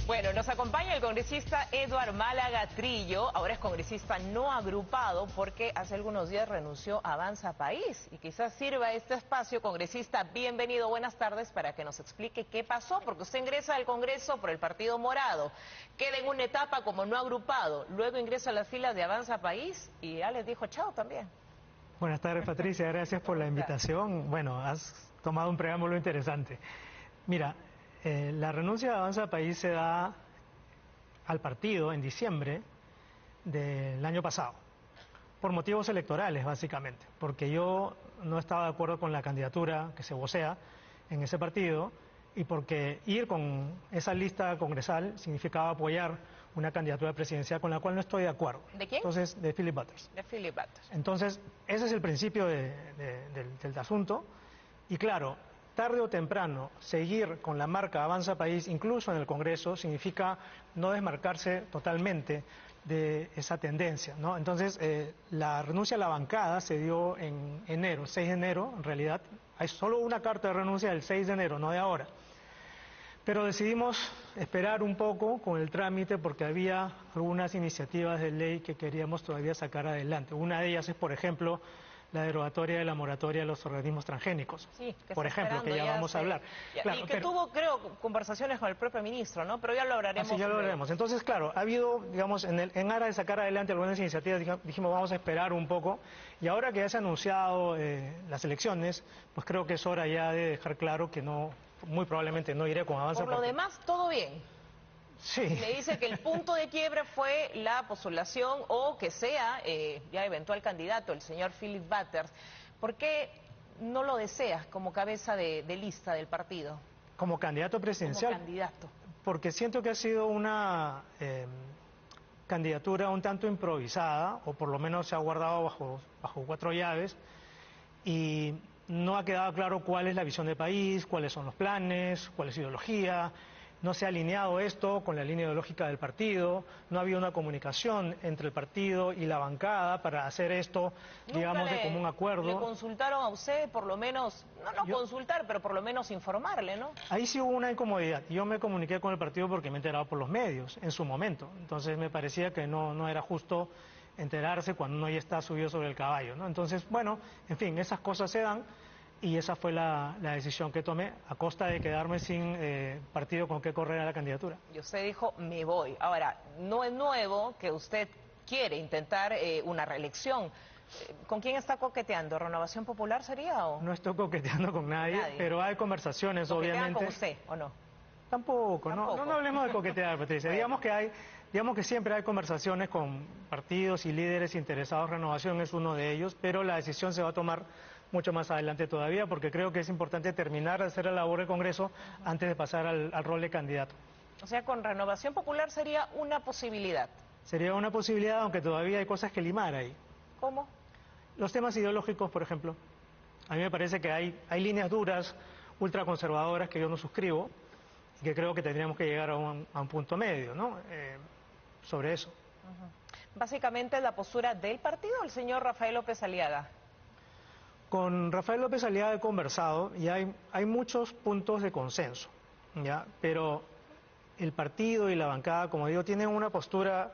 Bueno, nos acompaña el congresista Eduard Málaga Trillo, ahora es congresista no agrupado porque hace algunos días renunció a Avanza País y quizás sirva este espacio. Congresista, bienvenido, buenas tardes, para que nos explique qué pasó, porque usted ingresa al Congreso por el Partido Morado, queda en una etapa como no agrupado, luego ingresa a las filas de Avanza País y ya les dijo chao también. Buenas tardes, Patricia, gracias por la invitación. Bueno, has tomado un preámbulo interesante. Mira, la renuncia de Avanza País se da al partido en diciembre del año pasado, por motivos electorales básicamente, porque yo no estaba de acuerdo con la candidatura que se vocea en ese partido y porque ir con esa lista congresal significaba apoyar una candidatura presidencial con la cual no estoy de acuerdo. ¿De quién? Entonces, de Philip Butters. De Philip Butters. Entonces, ese es el principio del asunto. Y claro, tarde o temprano, seguir con la marca Avanza País, incluso en el Congreso, significa no desmarcarse totalmente de esa tendencia, ¿no? Entonces, la renuncia a la bancada se dio en enero, 6 de enero, en realidad. Hay solo una carta de renuncia del 6 de enero, no de ahora. Pero decidimos esperar un poco con el trámite porque había algunas iniciativas de ley que queríamos todavía sacar adelante. Una de ellas es, por ejemplo, la derogatoria de la moratoria de los organismos transgénicos, sí, que por ejemplo, que ya vamos a hablar. Claro, y que tuvo, creo, conversaciones con el propio ministro, ¿no? Pero ya lo hablaremos. Así ya lo hablaremos. Entonces, claro, ha habido, digamos, en aras de sacar adelante algunas iniciativas, dijimos vamos a esperar un poco, y ahora que ya se han anunciado las elecciones, pues creo que es hora ya de dejar claro que no, muy probablemente no iré con Avanza. Por lo demás, todo bien. Sí. Me dice que el punto de quiebre fue la postulación o que sea ya eventual candidato, el señor Philip Butters. ¿Por qué no lo deseas como cabeza de lista del partido? Como candidato presidencial. Como candidato. Porque siento que ha sido una candidatura un tanto improvisada, o por lo menos se ha guardado bajo 4 llaves, y no ha quedado claro cuál es la visión del país, cuáles son los planes, cuál es su ideología. No se ha alineado esto con la línea ideológica del partido, no ha habido una comunicación entre el partido y la bancada para hacer esto, digamos, de común acuerdo. ¿Le consultaron a usted, por lo menos, consultar, pero por lo menos informarle, ¿no? Ahí sí hubo una incomodidad. Yo me comuniqué con el partido porque me he enterado por los medios en su momento. Entonces me parecía que no era justo enterarse cuando uno ya está subido sobre el caballo, ¿no? Entonces, bueno, en fin, esas cosas se dan. Y esa fue la decisión que tomé, a costa de quedarme sin partido con qué correr a la candidatura. Y usted dijo, me voy. Ahora, no es nuevo que usted quiere intentar una reelección. ¿Con quién está coqueteando? ¿Renovación Popular sería o...? No estoy coqueteando con nadie, pero hay conversaciones, obviamente. ¿Coquetean con usted o no? Tampoco. No hablemos de coquetear, Patricia. Digamos que siempre hay conversaciones con partidos y líderes interesados. Renovación es uno de ellos, pero la decisión se va a tomar mucho más adelante todavía, porque creo que es importante terminar de hacer la labor del Congreso antes de pasar al rol de candidato. O sea, con Renovación Popular sería una posibilidad. Sería una posibilidad, aunque todavía hay cosas que limar ahí. ¿Cómo? Los temas ideológicos, por ejemplo. A mí me parece que hay líneas duras, ultraconservadoras, que yo no suscribo, y que creo que tendríamos que llegar a un punto medio, ¿no? Sobre eso. Básicamente la postura del partido, el señor Rafael López Aliaga. Con Rafael López Aliaga he conversado y hay muchos puntos de consenso, ¿ya? Pero el partido y la bancada, como digo, tienen una postura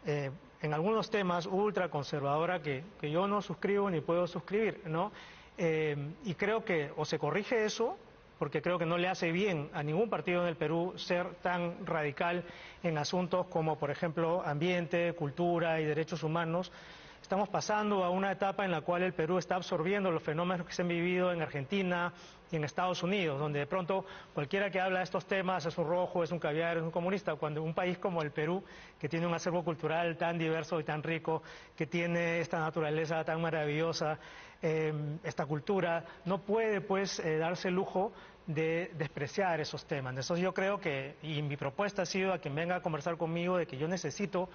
en algunos temas ultraconservadora que yo no suscribo ni puedo suscribir, ¿no? Y creo que o se corrige eso, porque creo que no le hace bien a ningún partido en el Perú ser tan radical en asuntos como, por ejemplo, ambiente, cultura y derechos humanos. Estamos pasando a una etapa en la cual el Perú está absorbiendo los fenómenos que se han vivido en Argentina y en Estados Unidos, donde de pronto cualquiera que habla de estos temas es un rojo, es un caviar, es un comunista, cuando un país como el Perú, que tiene un acervo cultural tan diverso y tan rico, que tiene esta naturaleza tan maravillosa, esta cultura, no puede pues darse el lujo de despreciar esos temas. Entonces yo creo que, y mi propuesta ha sido a quien venga a conversar conmigo, de que yo necesito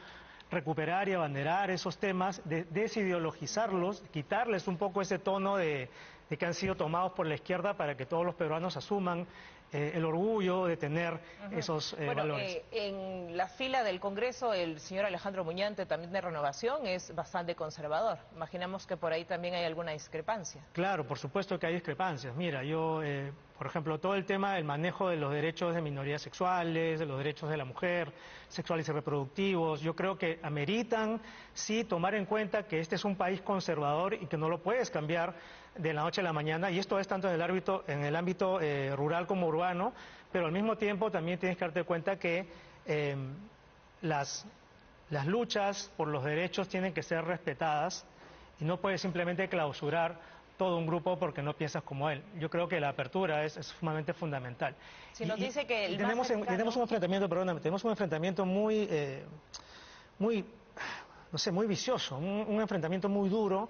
recuperar y abanderar esos temas, desideologizarlos, quitarles un poco ese tono de que han sido tomados por la izquierda para que todos los peruanos asuman el orgullo de tener esos valores. En la fila del Congreso, el señor Alejandro Muñante, también de Renovación, es bastante conservador. Imaginamos que por ahí también hay alguna discrepancia. Claro, por supuesto que hay discrepancias. Mira, yo, por ejemplo, todo el tema del manejo de los derechos de minorías sexuales, de los derechos de la mujer, sexuales y reproductivos, yo creo que ameritan, sí, tomar en cuenta que este es un país conservador y que no lo puedes cambiar de la noche a la mañana, y esto es tanto en el ámbito rural como urbano, pero al mismo tiempo también tienes que darte cuenta que las luchas por los derechos tienen que ser respetadas y no puedes simplemente clausurar todo un grupo porque no piensas como él. Yo creo que la apertura es sumamente fundamental. Si nos dice que el tenemos un enfrentamiento, perdóname, tenemos un enfrentamiento muy vicioso, un enfrentamiento muy duro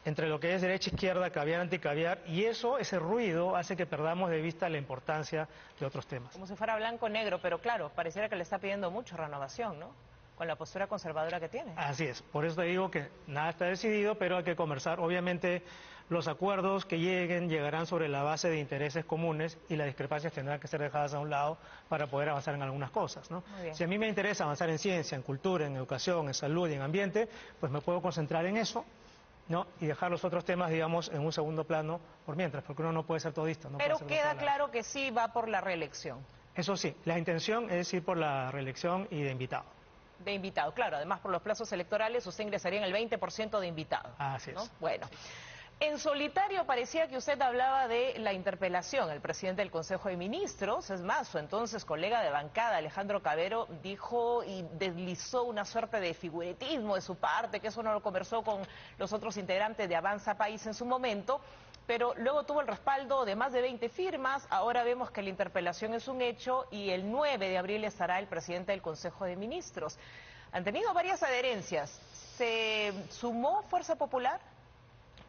entre lo que es derecha, izquierda, caviar, anticaviar, y ese ruido hace que perdamos de vista la importancia de otros temas. Como si fuera blanco-negro, pero claro, pareciera que le está pidiendo mucho Renovación, ¿no? Con la postura conservadora que tiene. Así es, por eso te digo que nada está decidido, pero hay que conversar. Obviamente los acuerdos que llegarán sobre la base de intereses comunes y las discrepancias tendrán que ser dejadas a un lado para poder avanzar en algunas cosas, ¿no? Si a mí me interesa avanzar en ciencia, en cultura, en educación, en salud y en ambiente, pues me puedo concentrar en eso, ¿no? Y dejar los otros temas, digamos, en un segundo plano por mientras, porque uno no puede ser todista. Pero queda claro que sí va por la reelección. Eso sí, la intención es ir por la reelección y de invitado. De invitado, claro. Además, por los plazos electorales, usted ingresaría en el 20% de invitado. Así es. ¿No? Bueno. En solitario parecía que usted hablaba de la interpelación. El presidente del Consejo de Ministros, es más, su entonces colega de bancada, Alejandro Cabero, dijo y deslizó una suerte de figuretismo de su parte, que eso no lo conversó con los otros integrantes de Avanza País en su momento, pero luego tuvo el respaldo de más de 20 firmas. Ahora vemos que la interpelación es un hecho y el 9 de abril estará el presidente del Consejo de Ministros. Han tenido varias adherencias. ¿Se sumó Fuerza Popular?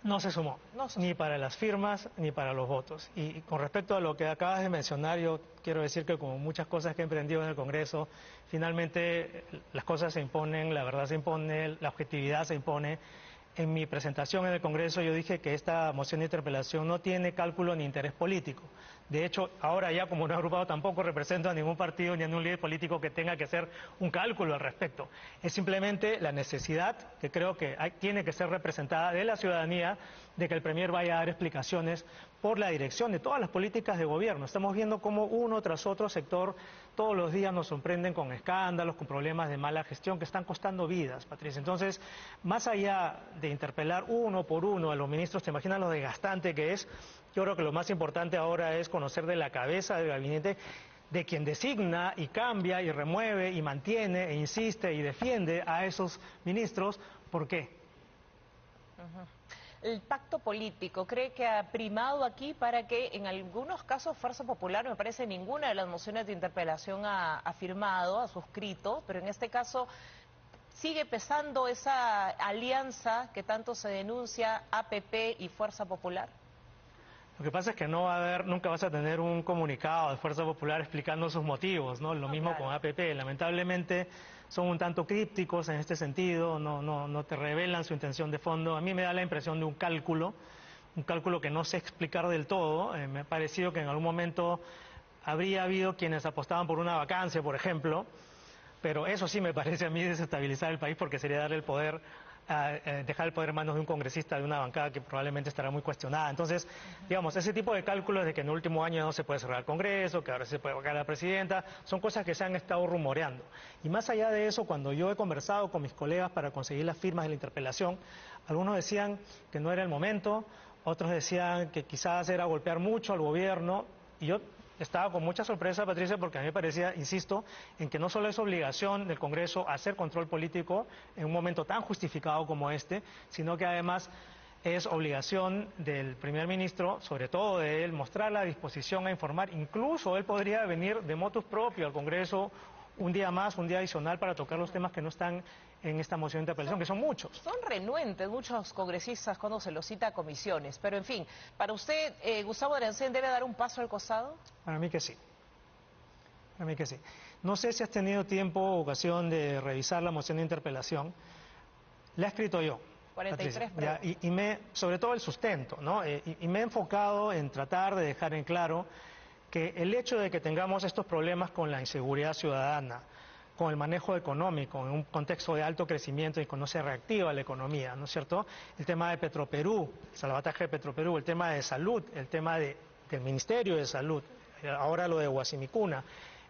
No se sumó, ni para las firmas ni para los votos. Y con respecto a lo que acabas de mencionar, yo quiero decir que como muchas cosas que he emprendido en el Congreso, finalmente las cosas se imponen, la verdad se impone, la objetividad se impone. En mi presentación en el Congreso yo dije que esta moción de interpelación no tiene cálculo ni interés político. De hecho, ahora ya como no he agrupado tampoco represento a ningún partido ni a ningún líder político que tenga que hacer un cálculo al respecto. Es simplemente la necesidad, que creo que tiene que ser representada de la ciudadanía, de que el Premier vaya a dar explicaciones por la dirección de todas las políticas de gobierno. Estamos viendo cómo uno tras otro sector todos los días nos sorprenden con escándalos, con problemas de mala gestión que están costando vidas, Patricia. Entonces, más allá de interpelar uno por uno a los ministros, ¿te imaginas lo desgastante que es? Yo creo que lo más importante ahora es conocer de la cabeza del gabinete de quien designa y cambia y remueve y mantiene e insiste y defiende a esos ministros. ¿Por qué? El pacto político, ¿cree que ha primado aquí para que en algunos casos Fuerza Popular, me parece ninguna de las mociones de interpelación ha firmado, ha suscrito, pero en este caso sigue pesando esa alianza que tanto se denuncia, APP y Fuerza Popular? Lo que pasa es que no va a haber, nunca vas a tener un comunicado de Fuerza Popular explicando sus motivos, ¿no? Lo mismo con APP. Lamentablemente son un tanto crípticos en este sentido, no te revelan su intención de fondo. A mí me da la impresión de un cálculo que no sé explicar del todo. Me ha parecido que en algún momento habría habido quienes apostaban por una vacancia, por ejemplo, pero eso sí me parece a mí desestabilizar el país porque sería darle el poder dejar el poder en manos de un congresista de una bancada que probablemente estará muy cuestionada. Entonces, digamos, ese tipo de cálculos de que en el último año no se puede cerrar el Congreso, que ahora se puede vacar a la presidenta, son cosas que se han estado rumoreando. Y más allá de eso, cuando yo he conversado con mis colegas para conseguir las firmas de la interpelación, algunos decían que no era el momento, otros decían que quizás era golpear mucho al gobierno, y yo estaba con mucha sorpresa, Patricia, porque a mí me parecía, insisto, en que no solo es obligación del Congreso hacer control político en un momento tan justificado como este, sino que además es obligación del primer ministro, sobre todo de él, mostrar la disposición a informar. Incluso él podría venir de motus propio al Congreso un día más, un día adicional para tocar los temas que no están en esta moción de interpelación, que son muchos. Son renuentes muchos congresistas cuando se los cita a comisiones, pero en fin, ¿para usted Gustavo Arancén debe dar un paso al costado? Para mí que sí. Para mí que sí. No sé si has tenido tiempo o ocasión de revisar la moción de interpelación. La he escrito yo. 43 ya, y sobre todo el sustento, ¿no? Y me he enfocado en tratar de dejar en claro que el hecho de que tengamos estos problemas con la inseguridad ciudadana, con el manejo económico, en un contexto de alto crecimiento y cuando se reactiva la economía, ¿no es cierto? El tema de Petroperú, el salvataje de Petroperú, el tema de salud, el tema del Ministerio de Salud, ahora lo de Guasimicuna,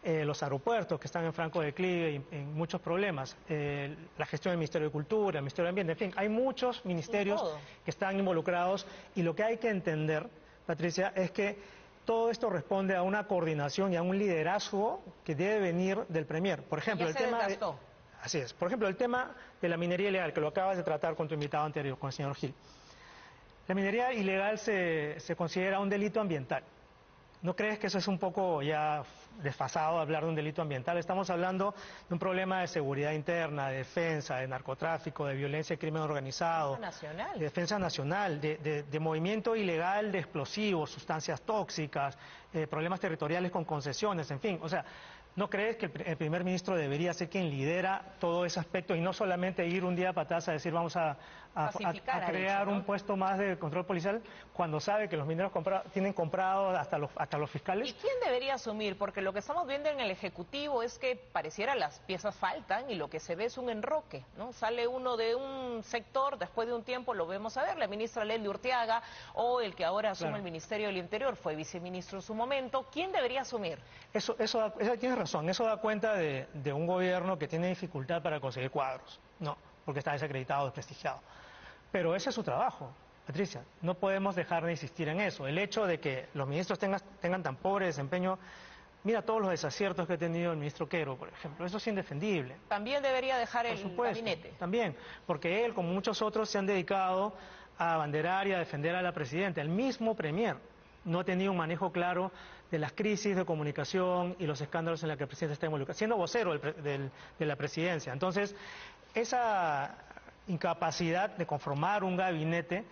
los aeropuertos que están en franco declive y en muchos problemas, la gestión del Ministerio de Cultura, el Ministerio de Ambiente, en fin, hay muchos ministerios que están involucrados y lo que hay que entender, Patricia, es que todo esto responde a una coordinación y a un liderazgo que debe venir del Premier. Por ejemplo, así es. Por ejemplo, el tema de la minería ilegal, que lo acabas de tratar con tu invitado anterior, con el señor Gil. La minería ilegal se considera un delito ambiental. ¿No crees que eso es un poco ya desfasado hablar de un delito ambiental? Estamos hablando de un problema de seguridad interna, de defensa, de narcotráfico, de violencia y crimen organizado, de defensa nacional, de movimiento ilegal de explosivos, sustancias tóxicas, problemas territoriales con concesiones, en fin. O sea, ¿no crees que el primer ministro debería ser quien lidera todo ese aspecto y no solamente ir un día a patas a decir vamos a crear un puesto más de control policial cuando sabe que los mineros tienen comprado hasta los fiscales? ¿Y quién debería asumir? Porque lo que estamos viendo en el Ejecutivo es que pareciera las piezas faltan y lo que se ve es un enroque, ¿no? Sale uno de un sector, después de un tiempo lo vemos a ver, la ministra Leslie Urteaga o el que ahora asume el Ministerio del Interior, fue viceministro en su momento. ¿Quién debería asumir? Eso tienes razón, eso da cuenta de un gobierno que tiene dificultad para conseguir cuadros, no, porque está desacreditado, desprestigiado. Pero ese es su trabajo, Patricia, no podemos dejar de insistir en eso. El hecho de que los ministros tengan tan pobre desempeño, mira todos los desaciertos que ha tenido el ministro Quero, por ejemplo, eso es indefendible. También debería dejar el gabinete. También, porque él, como muchos otros, se han dedicado a abanderar y a defender a la presidenta. El mismo Premier no ha tenido un manejo claro de las crisis de comunicación y los escándalos en los que el presidente está involucrado, siendo vocero de la presidencia. Entonces, esa incapacidad de conformar un gabinete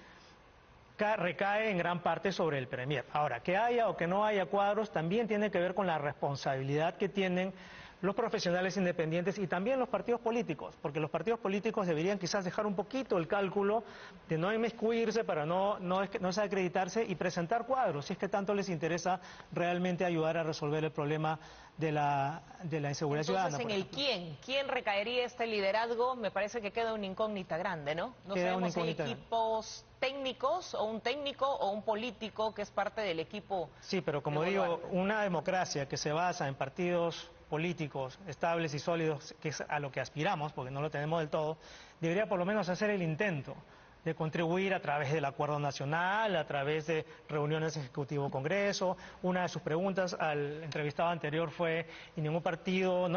recae en gran parte sobre el Premier. Ahora, que haya o que no haya cuadros también tiene que ver con la responsabilidad que tienen los profesionales independientes y también los partidos políticos, porque los partidos políticos deberían quizás dejar un poquito el cálculo de no inmiscuirse para no desacreditarse y presentar cuadros, si es que tanto les interesa realmente ayudar a resolver el problema de la inseguridad ciudadana. Entonces, ¿quién recaería este liderazgo? Me parece que queda una incógnita grande, ¿no? No sabemos si hay equipos técnicos o un técnico o un político que es parte del equipo. Sí, pero como digo, una democracia que se basa en partidos políticos estables y sólidos, que es a lo que aspiramos, porque no lo tenemos del todo, debería por lo menos hacer el intento de contribuir a través del acuerdo nacional, a través de reuniones Ejecutivo-Congreso. Una de sus preguntas al entrevistado anterior fue, ¿y ningún partido,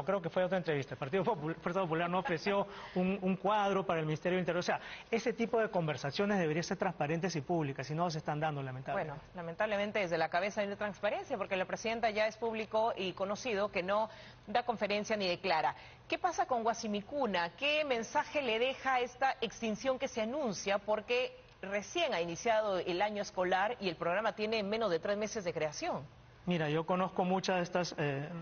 creo que fue otra entrevista, el Partido Fuerza Popular no ofreció un cuadro para el Ministerio del Interior? O sea, ese tipo de conversaciones deberían ser transparentes y públicas, y no se están dando, lamentablemente. Bueno, lamentablemente desde la cabeza hay una transparencia, porque la presidenta ya es público y conocido que no da conferencia ni declara. ¿Qué pasa con Guasimicuna? ¿Qué mensaje le deja esta extinción que se anuncia? Porque recién ha iniciado el año escolar y el programa tiene menos de 3 meses de creación. Mira, yo conozco muchas de estas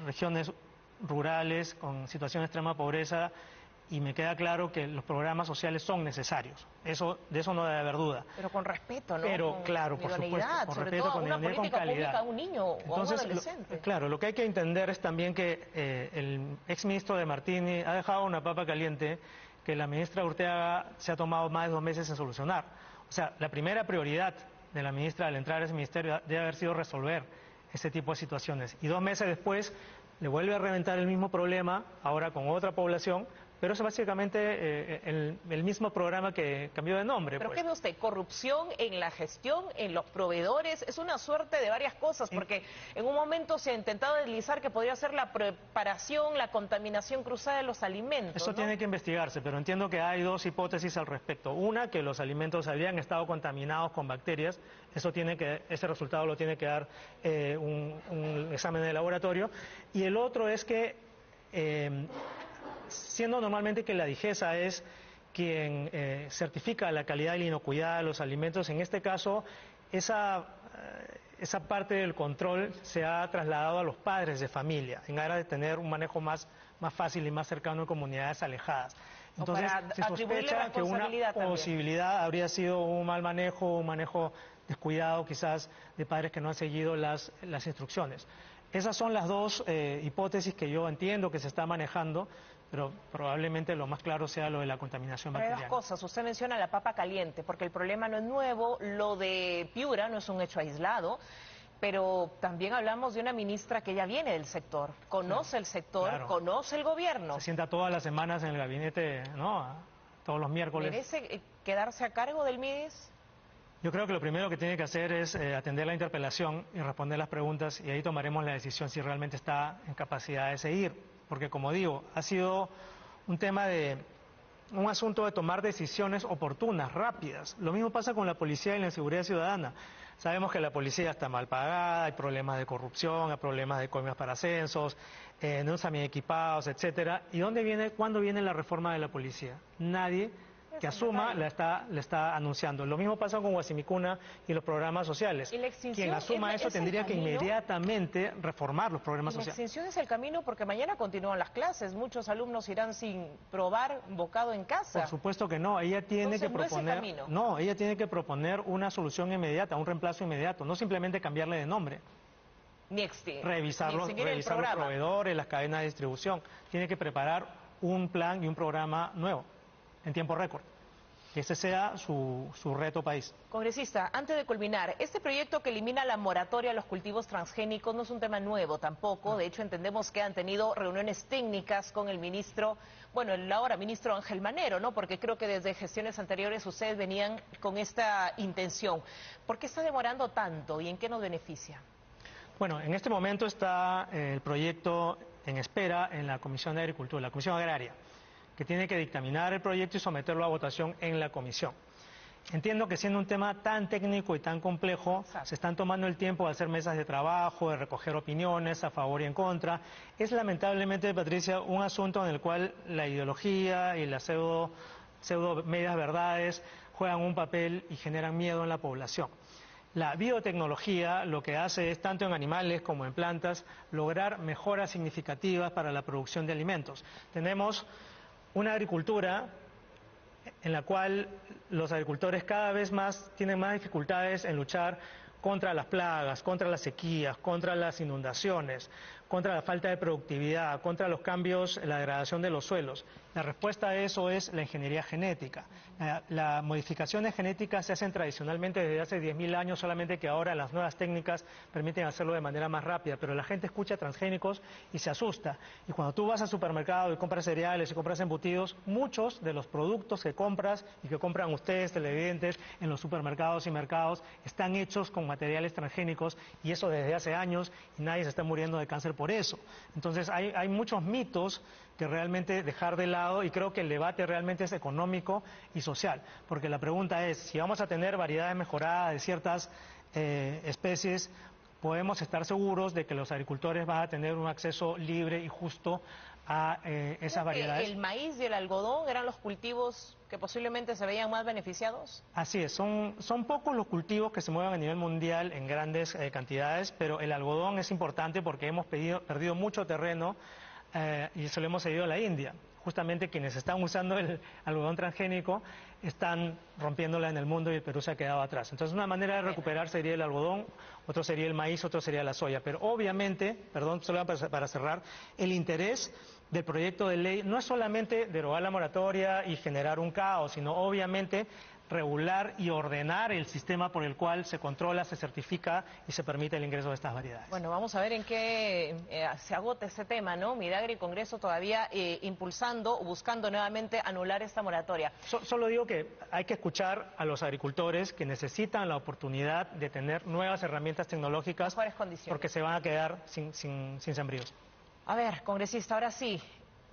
regiones rurales con situación de extrema pobreza y me queda claro que los programas sociales son necesarios. De eso no debe haber duda. Pero con respeto, ¿no? Pero claro, por supuesto, con respeto, con idoneidad y con calidad. A un niño. Entonces, o a un adolescente. Claro, lo que hay que entender es también que el exministro de Martini ha dejado una papa caliente que la ministra Urteaga se ha tomado más de 2 meses en solucionar. O sea, la primera prioridad de la ministra al entrar a ese ministerio debe haber sido resolver ese tipo de situaciones. Y 2 meses después le vuelve a reventar el mismo problema, ahora con otra población, pero es básicamente el mismo programa que cambió de nombre. ¿Pero qué ve usted? ¿Corrupción en la gestión, en los proveedores? Es una suerte de varias cosas, porque en un momento se ha intentado deslizar que podría ser la preparación, la contaminación cruzada de los alimentos. Eso tiene que investigarse, pero entiendo que hay 2 hipótesis al respecto. Una, que los alimentos habían estado contaminados con bacterias, ese resultado lo tiene que dar un examen de laboratorio. Y el otro es que siendo normalmente que la DIGESA es quien certifica la calidad y la inocuidad de los alimentos, en este caso esa parte del control se ha trasladado a los padres de familia, en aras de tener un manejo más fácil y más cercano en comunidades alejadas. Entonces, para se atribuirle sospecha que una responsabilidad también. posibilidad habría sido un mal manejo, un manejo descuidado quizás de padres que no han seguido las instrucciones. Esas son las dos hipótesis que yo entiendo que se está manejando, pero probablemente lo más claro sea lo de la contaminación Pero hay dos bacteriana. cosas. Usted menciona la papa caliente, porque el problema no es nuevo, lo de Piura no es un hecho aislado, pero también hablamos de una ministra que ya viene del sector, conoce el sector, Claro. conoce el gobierno. Se sienta todas las semanas en el gabinete, ¿no? Todos los miércoles. ¿Merece quedarse a cargo del MIDIS? Yo creo que lo primero que tiene que hacer es atender la interpelación y responder las preguntas, y ahí tomaremos la decisión si realmente está en capacidad de seguir. Porque, como digo, ha sido un asunto de tomar decisiones oportunas, rápidas. Lo mismo pasa con la policía y la seguridad ciudadana. Sabemos que la policía está mal pagada, hay problemas de corrupción, hay problemas de coimas para ascensos, no están bien equipados, etcétera. ¿Y cuándo viene la reforma de la policía? Nadie que asuma le está anunciando. Lo mismo pasa con Guasimicuna y los programas sociales. ¿Y la extinción Quien asuma eso es el tendría que camino? inmediatamente reformar los programas La sociales. extinción es el camino porque mañana continúan las clases. Muchos alumnos irán sin probar bocado en casa. Por supuesto que no. Ella tiene Entonces, que no es el proponer. camino. No, ella tiene que proponer una solución inmediata, un reemplazo inmediato, no simplemente cambiarle de nombre. Revisar los proveedores, las cadenas de distribución. Tiene que preparar un plan y un programa nuevo, en tiempo récord. Que ese sea su reto país. Congresista, antes de culminar, este proyecto que elimina la moratoria a los cultivos transgénicos no es un tema nuevo tampoco. No. De hecho, entendemos que han tenido reuniones técnicas con el ministro, bueno, el ahora ministro Ángel Manero, ¿no? Porque creo que desde gestiones anteriores ustedes venían con esta intención. ¿Por qué está demorando tanto y en qué nos beneficia? Bueno, en este momento está el proyecto en espera en la Comisión de Agricultura, la Comisión Agraria, que tiene que dictaminar el proyecto y someterlo a votación en la comisión. Entiendo que siendo un tema tan técnico y tan complejo, exacto, se están tomando el tiempo de hacer mesas de trabajo, de recoger opiniones a favor y en contra. Es lamentablemente, Patricia, un asunto en el cual la ideología y las pseudo medias verdades juegan un papel y generan miedo en la población. La biotecnología lo que hace es, tanto en animales como en plantas, lograr mejoras significativas para la producción de alimentos. Tenemos una agricultura en la cual los agricultores cada vez más tienen más dificultades en luchar contra las plagas, contra las sequías, contra las inundaciones, contra la falta de productividad, contra los cambios, la degradación de los suelos. La respuesta a eso es la ingeniería genética. Las modificaciones genéticas se hacen tradicionalmente desde hace 10.000 años, solamente que ahora las nuevas técnicas permiten hacerlo de manera más rápida, pero la gente escucha transgénicos y se asusta. Y cuando tú vas al supermercado y compras cereales y compras embutidos, muchos de los productos que compras y que compran ustedes, televidentes, en los supermercados y mercados, están hechos con materiales transgénicos, y eso desde hace años, y nadie se está muriendo de cáncer por eso. Entonces hay muchos mitos que realmente dejar de lado, y creo que el debate realmente es económico y social, porque la pregunta es, si vamos a tener variedades mejoradas de ciertas especies, podemos estar seguros de que los agricultores van a tener un acceso libre y justo a esas variedades. ¿El maíz y el algodón eran los cultivos que posiblemente se veían más beneficiados? Así es, son pocos los cultivos que se mueven a nivel mundial en grandes cantidades, pero el algodón es importante porque hemos perdido mucho terreno y se lo hemos cedido a la India. Justamente quienes están usando el algodón transgénico están rompiéndola en el mundo y el Perú se ha quedado atrás. Entonces una manera de recuperar sería el algodón, otro sería el maíz, otro sería la soya. Pero obviamente, perdón, solo para cerrar, el interés del proyecto de ley no es solamente derogar la moratoria y generar un caos, sino obviamente regular y ordenar el sistema por el cual se controla, se certifica y se permite el ingreso de estas variedades. Bueno, vamos a ver en qué se agota este tema, ¿no? Midagri y Congreso todavía impulsando o buscando nuevamente anular esta moratoria. Solo digo que hay que escuchar a los agricultores que necesitan la oportunidad de tener nuevas herramientas tecnológicas, mejores condiciones, porque se van a quedar sin sembríos. A ver, congresista, ahora sí,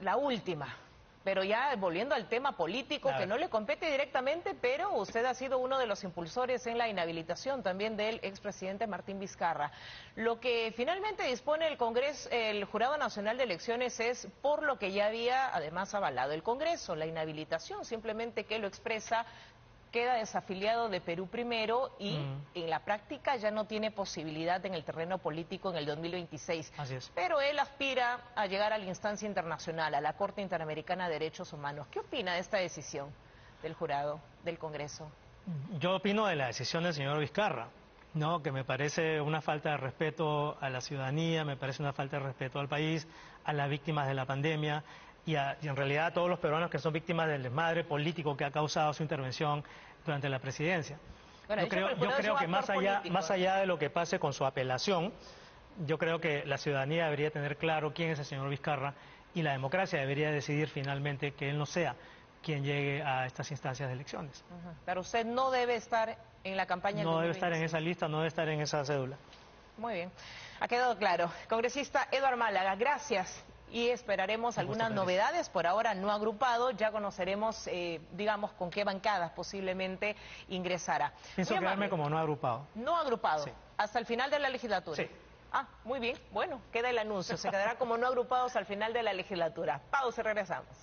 la última. Pero ya volviendo al tema político, que no le compete directamente, pero usted ha sido uno de los impulsores en la inhabilitación también del expresidente Martín Vizcarra. Lo que finalmente dispone el Congreso, el Jurado Nacional de Elecciones, es por lo que ya había además avalado el Congreso, la inhabilitación, simplemente que lo expresa queda desafiliado de Perú Primero y en la práctica ya no tiene posibilidad en el terreno político en el 2026. Así es. Pero él aspira a llegar a la instancia internacional, a la Corte Interamericana de Derechos Humanos. ¿Qué opina de esta decisión del jurado, del Congreso? Yo opino de la decisión del señor Vizcarra, ¿no? Que me parece una falta de respeto a la ciudadanía, me parece una falta de respeto al país, a las víctimas de la pandemia y en realidad a todos los peruanos que son víctimas del desmadre político que ha causado su intervención durante la presidencia. Bueno, yo creo que más allá de lo que pase con su apelación, yo creo que la ciudadanía debería tener claro quién es el señor Vizcarra y la democracia debería decidir finalmente que él no sea quien llegue a estas instancias de elecciones. Pero usted no debe estar en la campaña del 2026. No debe estar en esa lista, no debe estar en esa cédula. Muy bien, ha quedado claro. Congresista Eduardo Málaga, gracias. Y esperaremos algunas novedades, por ahora no agrupado, ya conoceremos, digamos, con qué bancadas posiblemente ingresará. Pienso quedarme como no agrupado. No agrupado, sí. Hasta el final de la legislatura. Sí. Ah, muy bien, bueno, queda el anuncio, se quedará como no agrupados al final de la legislatura. Pausa y regresamos.